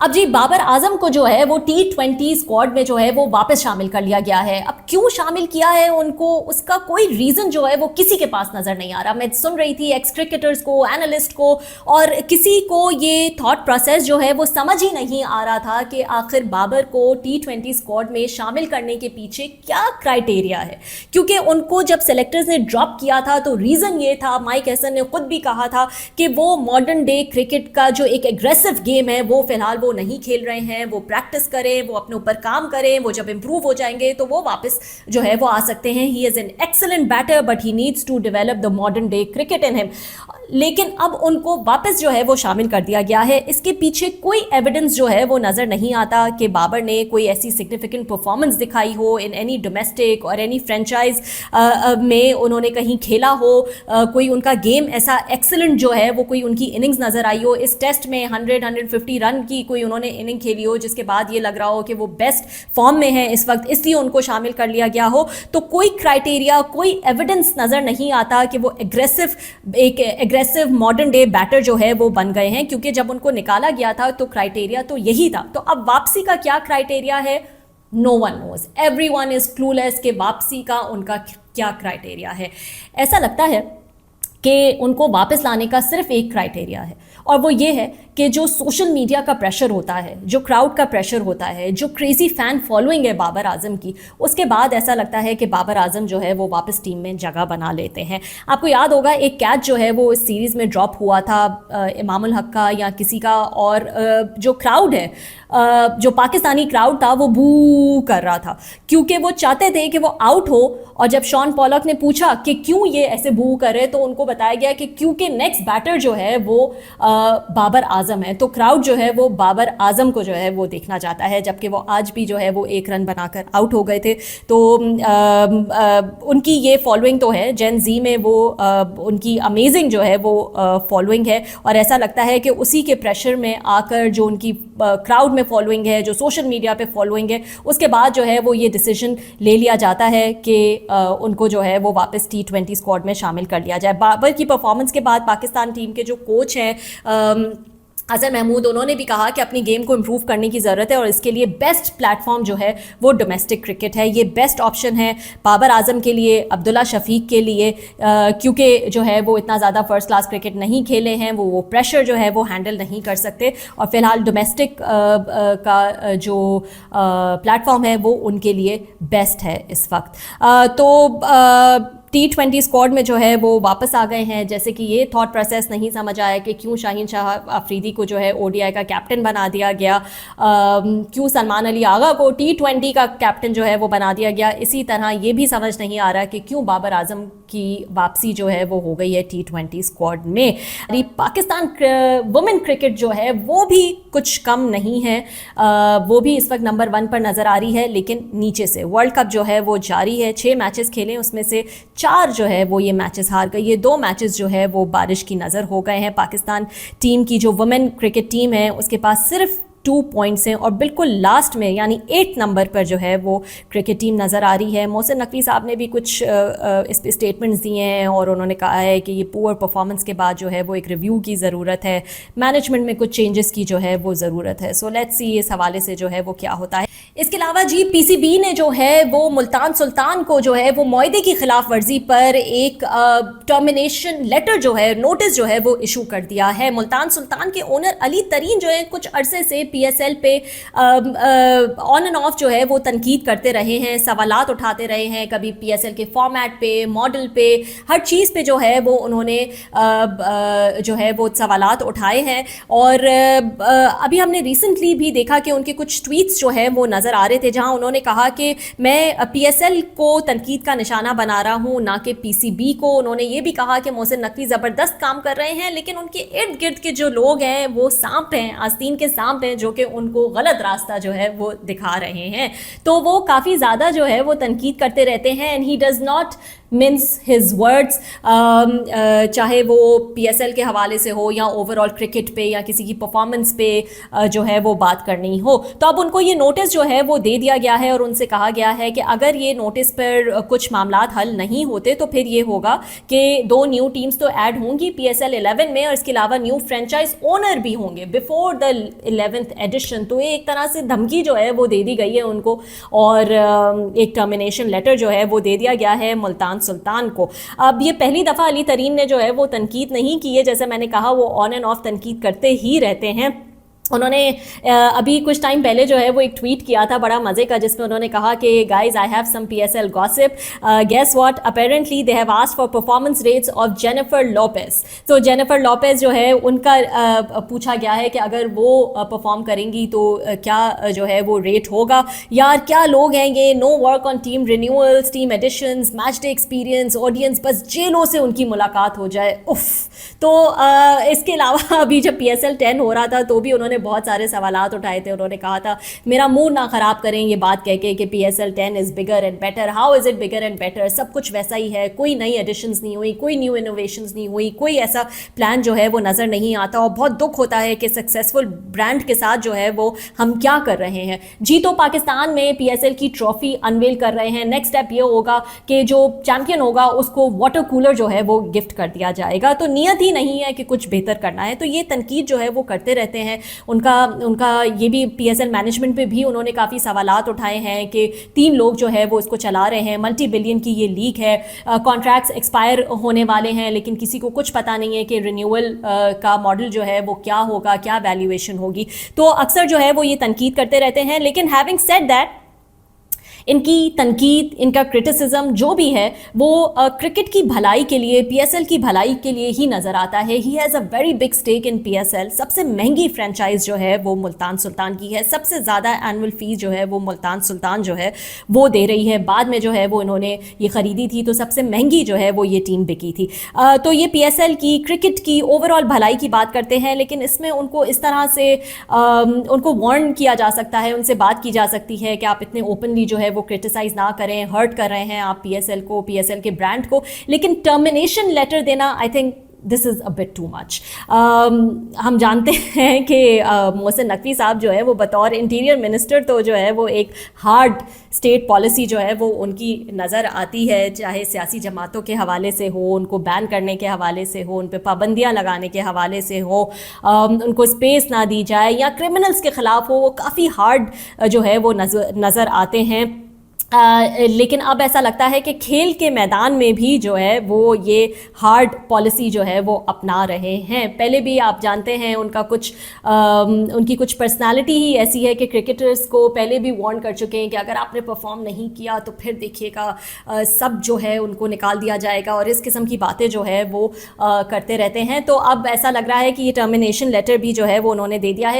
اب جی بابر اعظم کو جو ہے وہ T20 اسکواڈ میں جو ہے وہ واپس شامل کر لیا گیا ہے. اب کیوں شامل کیا ہے ان کو, اس کا کوئی ریزن جو ہے وہ کسی کے پاس نظر نہیں آ رہا. میں سن رہی تھی ایکس کرکٹرز کو, اینالسٹ کو, اور کسی کو یہ تھاٹ پروسیس جو ہے وہ سمجھ ہی نہیں آ رہا تھا کہ آخر بابر کو T20 اسکواڈ میں شامل کرنے کے پیچھے کیا کرائٹیریا ہے. کیونکہ ان کو جب سلیکٹرز نے ڈراپ کیا تھا تو ریزن یہ تھا, مائک ہیسن نے خود بھی کہا تھا کہ وہ ماڈرن ڈے کرکٹ کا جو ایک ایگریسو گیم ہے وہ فی الحال وہ نہیں کھیل رہے ہیں, وہ پریکٹس کریں, وہ اپنے اوپر کام کریں, وہ جب امپروو ہو جائیں گے تو وہ واپس جو ہے وہ آ سکتے ہیں. He is an excellent batter but he needs to develop the modern day cricket in him. لیکن اب ان کو واپس جو ہے وہ شامل کر دیا گیا ہے. اس کے پیچھے کوئی ایویڈنس جو ہے وہ نظر نہیں آتا کہ بابر نے کوئی ایسی سگنیفیکنٹ پرفارمنس دکھائی ہو ان اینی ڈومیسٹک اور اینی فرینچائز میں انہوں نے کہیں کھیلا ہو, کوئی ان کا گیم ایسا ایکسلنٹ جو ہے وہ کوئی ان کی اننگز نظر آئی ہو. اس ٹیسٹ میں 150 رن کی کوئی انہوں نے اننگ کھیلی ہو جس کے بعد یہ لگ رہا ہو کہ وہ بیسٹ فارم میں ہیں اس وقت, اس لیے ان کو شامل کر لیا گیا ہو. تو کوئی کرائٹیریا, کوئی ایویڈنس نظر نہیں آتا کہ وہ ایک ایگریسو ماڈرن ڈے بیٹر جو ہے وہ بن گئے ہیں, کیونکہ جب ان کو نکالا گیا تھا تو کرائٹیریا تو یہی تھا. تو اب واپسی کا کیا کرائٹیریا ہے, no one knows, every one is clueless کہ واپسی کا ان کا کیا کرائٹیریا ہے. ایسا لگتا ہے کہ ان کو واپس لانے کا صرف ایک کرائٹیریا ہے, اور وہ یہ ہے کہ جو سوشل میڈیا کا پریشر ہوتا ہے, جو کراؤڈ کا پریشر ہوتا ہے, جو کریزی فین فالوئنگ ہے بابر اعظم کی, اس کے بعد ایسا لگتا ہے کہ بابر اعظم جو ہے وہ واپس ٹیم میں جگہ بنا لیتے ہیں. آپ کو یاد ہوگا ایک کیچ جو ہے وہ اس سیریز میں ڈراپ ہوا تھا امام الحق کا یا کسی کا, اور جو کراؤڈ ہے, جو پاکستانی کراؤڈ تھا وہ بو کر رہا تھا کیونکہ وہ چاہتے تھے کہ وہ آؤٹ ہو. اور جب شان پولک نے پوچھا کہ کیوں یہ ایسے بو کر رہے تو ان کو بتایا گیا کہ کیونکہ نیکسٹ بیٹر جو ہے وہ بابر اعظم ہے. تو کراؤڈ جو ہے وہ بابر اعظم کو جو ہے وہ دیکھنا چاہتا ہے, جبکہ وہ آج بھی جو ہے وہ ایک رن بنا کر آؤٹ ہو گئے تھے. تو ان کی یہ فالوئنگ تو ہے جین زی میں, وہ ان کی امیزنگ جو ہے وہ فالوئنگ ہے, اور ایسا لگتا ہے کہ اسی کے پریشر میں آ کر جو ان کی کراؤڈ میں فالوئنگ ہے, جو سوشل میڈیا پہ فالوئنگ ہے, اس کے بعد جو ہے وہ یہ ڈیسیجن لے لیا جاتا ہے کہ ان کو جو ہے وہ واپس T20 اسکواڈ میں شامل کر لیا جائے. بابر کی پرفارمنس کے بعد پاکستان ٹیم کے جو کوچ ہیں اظہر محمود, انہوں نے بھی کہا کہ اپنی گیم کو امپروو کرنے کی ضرورت ہے, اور اس کے لیے بیسٹ پلیٹ فارم جو ہے وہ ڈومیسٹک کرکٹ ہے. یہ بیسٹ آپشن ہے بابر اعظم کے لیے, عبداللہ شفیق کے لیے, کیونکہ جو ہے وہ اتنا زیادہ فرسٹ کلاس کرکٹ نہیں کھیلے ہیں, وہ پریشر جو ہے وہ ہینڈل نہیں کر سکتے, اور فی الحال ڈومیسٹک کا جو پلیٹ فارم ہے وہ ان کے لیے بیسٹ ہے اس وقت. تو T20 اسکواڈ میں جو ہے وہ واپس آ گئے ہیں. جیسے کہ یہ تھاٹ پروسیس نہیں سمجھ آیا کہ کیوں شاہین شاہ آفریدی کو جو ہے ODI کا کیپٹن بنا دیا گیا, کیوں سلمان علی آغا کو T20 کا کیپٹن جو ہے وہ بنا دیا گیا. اسی طرح یہ بھی سمجھ نہیں آ رہا کہ کیوں بابر اعظم کی واپسی جو ہے وہ ہو گئی ہے T20 اسکواڈ میں. پاکستان وومن کرکٹ جو ہے وہ بھی کچھ کم نہیں ہے, وہ بھی اس وقت نمبر 1 پر نظر آ رہی ہے, لیکن نیچے سے. ورلڈ کپ جو ہے وہ جاری ہے, 6 میچز کھیلے, اس میں سے 4 جو ہے وہ یہ میچز ہار گئی. یہ 2 میچز جو ہے وہ بارش کی نظر ہو گئے ہیں. پاکستان ٹیم کی جو وومن کرکٹ ٹیم ہے اس کے پاس صرف 2 پوائنٹس ہیں, اور بالکل لاسٹ میں یعنی 8 نمبر پر جو ہے وہ کرکٹ ٹیم نظر آ رہی ہے. محسن نقوی صاحب نے بھی کچھ اس پہ اسٹیٹمنٹس دیے ہیں, اور انہوں نے کہا ہے کہ یہ پور پرفارمنس کے بعد جو ہے وہ ایک ریویو کی ضرورت ہے, مینجمنٹ میں کچھ چینجز کی جو ہے وہ ضرورت ہے. سو لیٹس سی اس حوالے سے جو ہے وہ کیا ہوتا ہے. اس کے علاوہ جی PCB نے جو ہے وہ ملتان سلطان کو جو ہے وہ معاہدے کی خلاف ورزی پر ایک ٹرمینیشن لیٹر جو ہے, نوٹس جو ہے وہ ایشو کر دیا ہے. ملتان سلطان کے اونر علی ترین جو ہے کچھ عرصے سے PSL پہ آن اینڈ آف جو ہے وہ تنقید کرتے رہے ہیں, سوالات اٹھاتے رہے ہیں, کبھی PSL کے فارمیٹ پہ, ماڈل پہ, ہر چیز پہ جو ہے وہ انہوں نے جو ہے وہ سوالات اٹھائے ہیں. اور ابھی ہم نے ریسنٹلی بھی دیکھا کہ ان کے کچھ ٹویٹس جو ہے وہ نظر آ رہے تھے جہاں انہوں نے کہا کہ میں PSL کو تنقید کا نشانہ بنا رہا ہوں, نہ کہ PCB کو. انہوں نے یہ بھی کہا کہ محسن نقوی زبردست کام کر رہے ہیں, لیکن ان کے ارد گرد کے جو لوگ ہیں وہ سانپ ہیں, آستین کے سانپ ہیں, جو کہ ان کو غلط راستہ جو ہے وہ دکھا رہے ہیں. تو وہ کافی زیادہ جو ہے وہ تنقید کرتے رہتے ہیں, and he does not mince his words, چاہے وہ پی ایس ایل کے حوالے سے ہو یا اوور آل کرکٹ پہ یا کسی کی پرفارمنس پہ جو ہے وہ بات کرنی ہو. تو اب ان کو یہ نوٹس جو ہے وہ دے دیا گیا ہے اور ان سے کہا گیا ہے کہ اگر یہ نوٹس پر کچھ معاملات حل نہیں ہوتے تو پھر یہ ہوگا کہ 2 نیو ٹیمز تو ایڈ ہوں گی پی ایس ایل 11 میں, اور اس کے علاوہ نیو فرینچائز اونر بھی ہوں گے بفور دا 11th ایڈیشن. تو یہ ایک طرح سے دھمکی جو ہے وہ دے دی گئی ہے ان کو, اور ایک ٹرمینیشن لیٹر جو ہے وہ دے دیا گیا ہے ملتان سلطان کو. اب یہ پہلی دفعہ علی ترین نے جو ہے وہ تنقید نہیں کی ہے, جیسے میں نے کہا وہ آن اینڈ آف تنقید کرتے ہی رہتے ہیں. انہوں نے ابھی کچھ ٹائم پہلے جو ہے وہ ایک ٹویٹ کیا تھا بڑا مزے کا, جس میں انہوں نے کہا کہ guys I have some P S L gossip, guess what apparently they have asked for performance rates of Jennifer Lopez. تو جینیفر لوپیز جو ہے ان کا پوچھا گیا ہے کہ اگر وہ پرفارم کریں گی تو کیا جو ہے وہ ریٹ ہوگا. یار کیا لوگ ہیں یہ, no work on team renewals, team additions, match day experience, audience, بس جیلوں سے ان کی ملاقات ہو جائے, اف. تو اس کے علاوہ ابھی جب پی ایس ایل 10 ہو رہا تھا تو بھی انہوں نے بہت سارے سوالات اٹھائے تھے. انہوں نے کہا تھا میرا منہ نہ خراب کریں یہ بات کہہ کے کہ P S L 10 is bigger and better. How is it bigger and better? سب کچھ ویسا ہی ہے, کوئی نئی ایڈیشنز نہیں ہوئی, کوئی نیو انوویشنز نہیں ہوئی, کوئی ایسا پلان جو ہے وہ نظر نہیں آتا, اور بہت دکھ ہوتا ہے کہ سکسیزفل برانڈ کے ساتھ جو ہے وہ ہم کیا کر رہے ہیں. جی تو پاکستان میں پی ایس ایل کی ٹرافی انویل کر رہے ہیں. نیکسٹ اسٹیپ یہ ہوگا کہ جو چیمپئن ہوگا اس کو واٹر کولر جو ہے وہ گفٹ کر دیا جائے گا. تو نیت ہی نہیں ہے کہ کچھ بہتر کرنا ہے. تو یہ تنقید جو ہے وہ کرتے رہتے ہیں. ان کا یہ بھی پی ایس ایل مینجمنٹ پہ بھی انہوں نے کافی سوالات اٹھائے ہیں کہ 3 لوگ جو ہے وہ اس کو چلا رہے ہیں, ملٹی بلین کی یہ لیگ ہے, کانٹریکٹس ایکسپائر ہونے والے ہیں, لیکن کسی کو کچھ پتہ نہیں ہے کہ رینیول کا ماڈل جو ہے وہ کیا ہوگا, کیا ویلیویشن ہوگی. تو اکثر جو ہے وہ یہ تنقید کرتے رہتے ہیں. لیکن ہیونگ سیڈ دیٹ, ان کی تنقید, ان کا کرٹیسزم جو بھی ہے وہ کرکٹ کی بھلائی کے لیے, پی ایس ایل کی بھلائی کے لیے ہی نظر آتا ہے. He has a very big stake in P S L. سب سے مہنگی فرینچائز جو ہے وہ ملتان سلطان کی ہے, سب سے زیادہ اینول فیس جو ہے وہ ملتان سلطان جو ہے وہ دے رہی ہے. بعد میں جو ہے وہ انہوں نے یہ خریدی تھی تو سب سے مہنگی جو ہے وہ یہ ٹیم بکی تھی. تو یہ پی ایس ایل کی, کرکٹ کی اوور آل بھلائی کی بات کرتے ہیں, لیکن اس میں ان کو اس طرح سے ان کو وارن کیا جا سکتا ہے, ان سے بات کی جا سکتی ہے کہ آپ اتنے اوپنلی جو ہے وہ کرٹیسائز نہ کریں, ہرٹ کر رہے ہیں آپ پی ایس ایل کو, پی ایس ایل کے برانڈ کو. لیکن ٹرمینیشن لیٹر دینا I think this is a but too much. ہم جانتے ہیں کہ محسن نقوی صاحب جو ہے وہ بطور انٹیریئر منسٹر تو جو ہے وہ ایک ہارڈ اسٹیٹ پالیسی جو ہے وہ ان کی نظر آتی ہے, چاہے سیاسی جماعتوں کے حوالے سے ہو, ان کو بین کرنے کے حوالے سے ہو, ان پہ پابندیاں لگانے کے حوالے سے ہو, ان کو اسپیس نہ دی جائے, یا کرمنلز کے خلاف ہو, وہ کافی ہارڈ جو ہے وہ نظر آتے ہیں. لیکن اب ایسا لگتا ہے کہ کھیل کے میدان میں بھی جو ہے وہ یہ ہارڈ پالیسی جو ہے وہ اپنا رہے ہیں. پہلے بھی آپ جانتے ہیں ان کا کچھ ان کی کچھ پرسنالٹی ہی ایسی ہے کہ کرکٹرز کو پہلے بھی وارن کر چکے ہیں کہ اگر آپ نے پرفارم نہیں کیا تو پھر دیکھیے گا سب جو ہے ان کو نکال دیا جائے گا, اور اس قسم کی باتیں جو ہے وہ کرتے رہتے ہیں. تو اب ایسا لگ رہا ہے کہ یہ ٹرمینیشن لیٹر بھی جو ہے وہ انہوں نے دے دیا ہے.